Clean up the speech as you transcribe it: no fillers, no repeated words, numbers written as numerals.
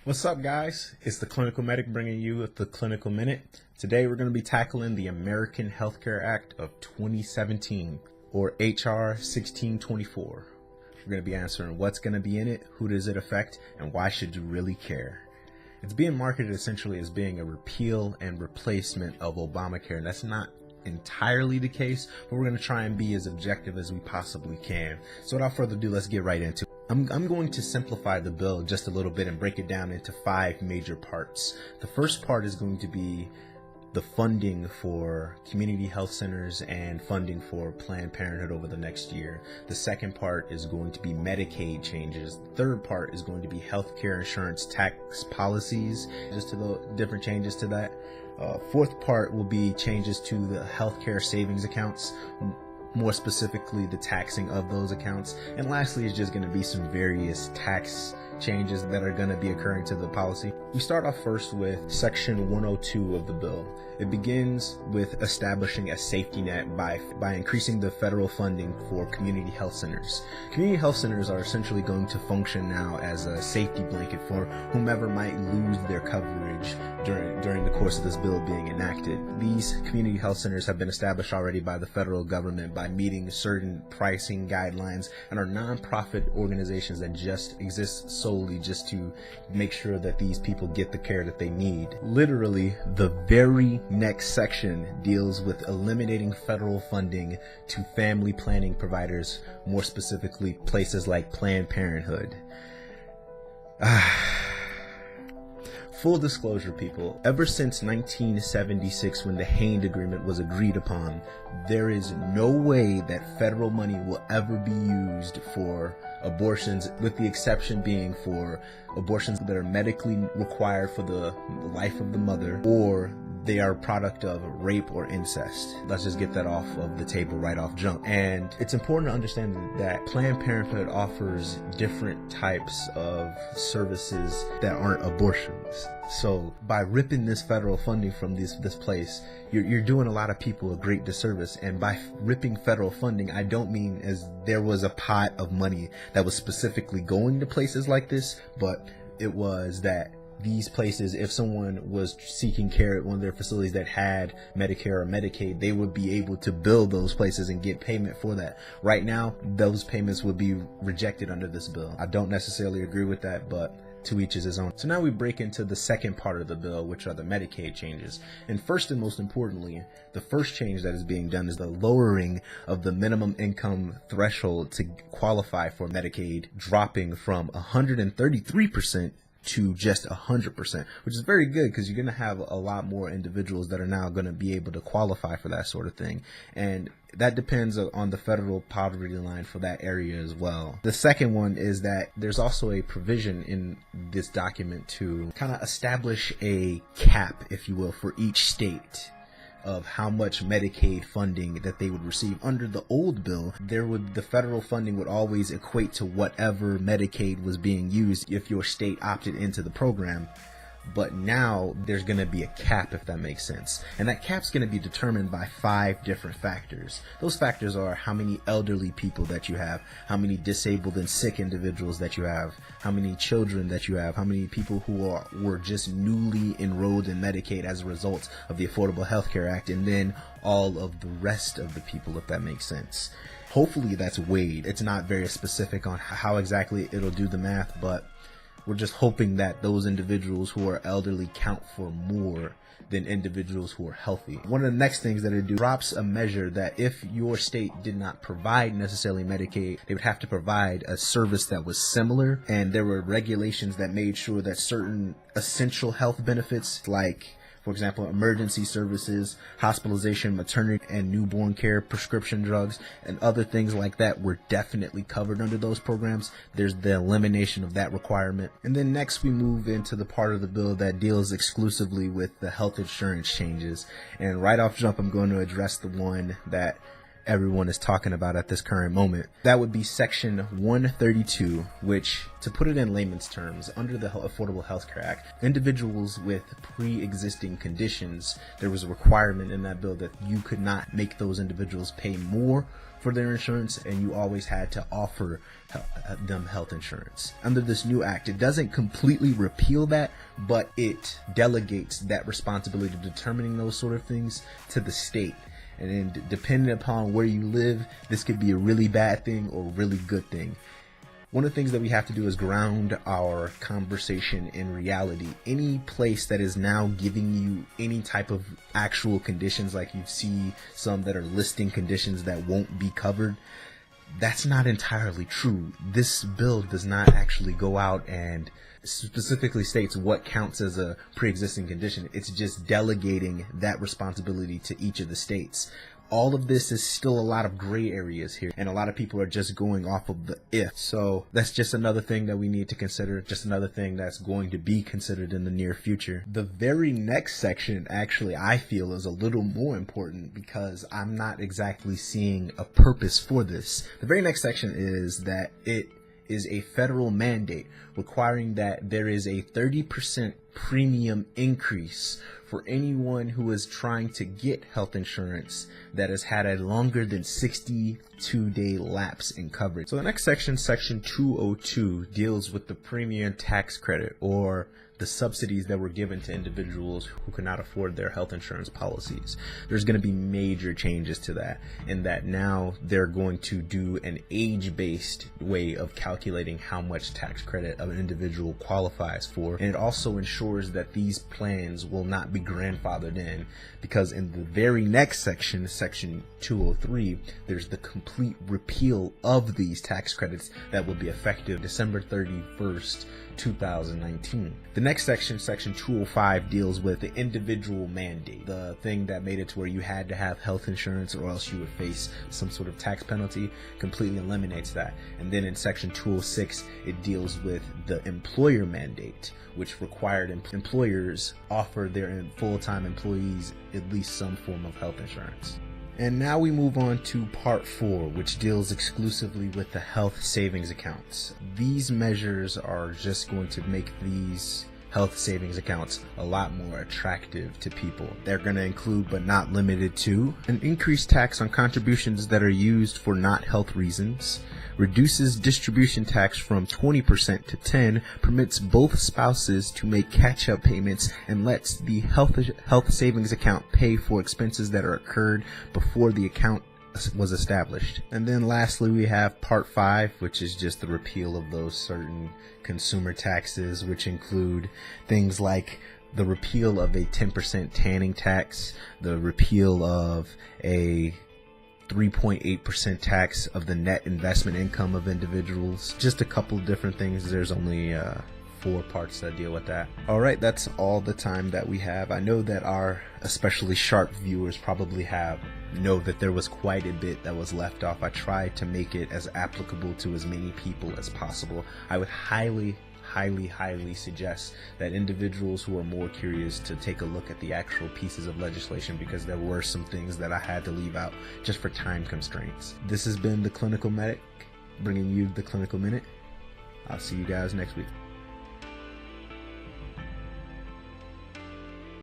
What's up, guys? It's the Clinical Medic bringing you the Clinical Minute. Today we're going to be tackling the American Healthcare Act of 2017, or HR 1624. We're going to be answering what's going to be in it, who does it affect, and why should you really care. It's being marketed essentially as being a repeal and replacement of Obamacare, and that's not entirely the case, but we're going to try and be as objective as we possibly can. So without further ado, let's get right into it. I'm going to simplify the bill just a little bit and break it down into 5 major parts. The first part is going to be the funding for community health centers and funding for Planned Parenthood over the next year. The second part is going to be Medicaid changes. The third part is going to be healthcare insurance tax policies, just to the different changes to that. Fourth part will be changes to the healthcare savings accounts, more specifically the taxing of those accounts. And lastly is just going to be some various tax changes that are going to be occurring to the policy. We start off first with section 102 of the bill. It begins with establishing a safety net by increasing the federal funding for community health centers. Community health centers are essentially going to function now as a safety blanket for whomever might lose their coverage during the course of this bill being enacted. These community health centers have been established already by the federal government by meeting certain pricing guidelines and are nonprofit organizations that just exist solely just to make sure that these people get the care that they need. Literally, the very next section deals with eliminating federal funding to family planning providers, more specifically places like Planned Parenthood. Full disclosure, people, ever since 1976, when the Haines Agreement was agreed upon, there is no way that federal money will ever be used for abortions, with the exception being for abortions that are medically required for the life of the mother, or they are a product of rape or incest. Let's just get that off of the table right off jump. And it's important to understand that Planned Parenthood offers different types of services that aren't abortions. So by ripping this federal funding from this place, you're doing a lot of people a great disservice. And by ripping federal funding, I don't mean as there was a pot of money that was specifically going to places like this, but it was that these places, if someone was seeking care at one of their facilities that had Medicare or Medicaid, they would be able to bill those places and get payment for that. Right now, those payments would be rejected under this bill. I don't necessarily agree with that, but to each is his own. So now we break into the second part of the bill, which are the Medicaid changes. And first and most importantly, the first change that is being done is the lowering of the minimum income threshold to qualify for Medicaid, dropping from 133% to just 100%, which is very good because you're going to have a lot more individuals that are now going to be able to qualify for that sort of thing. And that depends on the federal poverty line for that area as well. The second one is that there's also a provision in this document to kind of establish a cap, if you will, for each state of how much Medicaid funding that they would receive. Under the old bill, the federal funding would always equate to whatever Medicaid was being used if your state opted into the program. But now there's going to be a cap, if that makes sense. And that cap's going to be determined by 5 different factors. Those factors are how many elderly people that you have, how many disabled and sick individuals that you have, how many children that you have, how many people who were just newly enrolled in Medicaid as a result of the Affordable Health Care Act, and then all of the rest of the people, if that makes sense. Hopefully that's weighed. It's not very specific on how exactly it'll do the math, but we're just hoping that those individuals who are elderly count for more than individuals who are healthy. One of the next things that it drops a measure that if your state did not provide necessarily Medicaid, they would have to provide a service that was similar. And there were regulations that made sure that certain essential health benefits, like for example, emergency services, hospitalization, maternity and newborn care, prescription drugs, and other things like that were definitely covered under those programs. There's the elimination of that requirement. And then next we move into the part of the bill that deals exclusively with the health insurance changes. And right off jump, I'm going to address the one that everyone is talking about at this current moment. That would be section 132, which, to put it in layman's terms, under the Affordable Health Care Act, individuals with pre-existing conditions, there was a requirement in that bill that you could not make those individuals pay more for their insurance, and you always had to offer them health insurance. Under this new act, it doesn't completely repeal that, but it delegates that responsibility of determining those sort of things to the state. And then depending upon where you live, this could be a really bad thing or a really good thing. One of the things that we have to do is ground our conversation in reality. Any place that is now giving you any type of actual conditions, like you see some that are listing conditions that won't be covered, that's not entirely true. This bill does not actually go out and specifically states what counts as a pre-existing condition. It's just delegating that responsibility to each of the states. All of this is still a lot of gray areas here, and a lot of people are just going off of the if. So that's just another thing that we need to consider, just another thing that's going to be considered in the near future. The very next section, actually, I feel is a little more important because I'm not exactly seeing a purpose for this. The very next section is that it is a federal mandate requiring that there is a 30% premium increase for anyone who is trying to get health insurance that has had a longer than 62-day lapse in coverage. So the next section, section 202, deals with the premium tax credit, or the subsidies that were given to individuals who could not afford their health insurance policies. There's going to be major changes to that, in that now they're going to do an age-based way of calculating how much tax credit an individual qualifies for. And it also ensures that these plans will not be grandfathered in, because in the very next section, section 203, there's the complete repeal of these tax credits that will be effective December 31st, 2019. The next section, section 205, deals with the individual mandate, the thing that made it to where you had to have health insurance or else you would face some sort of tax penalty. Completely eliminates that. And then in section 206, it deals with the employer mandate, which required employers offer their full-time employees at least some form of health insurance. And now we move on to part 4, which deals exclusively with the health savings accounts. These measures are just going to make these health savings accounts a lot more attractive to people. They're going to include, but not limited to, an increased tax on contributions that are used for not health reasons, reduces distribution tax from 20% to 10%, permits both spouses to make catch-up payments, and lets the health savings account pay for expenses that are incurred before the account was established. And then lastly, we have part 5, which is just the repeal of those certain consumer taxes, which include things like the repeal of a 10% tanning tax, the repeal of a 3.8% tax of the net investment income of individuals. Just a couple different things. There's only 4 parts that deal with that. All right, that's all the time that we have. I know that our especially sharp viewers probably know that there was quite a bit that was left off. I tried to make it as applicable to as many people as possible. I would highly suggest that individuals who are more curious to take a look at the actual pieces of legislation, because there were some things that I had to leave out just for time constraints. This has been the Clinical Medic, bringing you the Clinical Minute. I'll see you guys next week.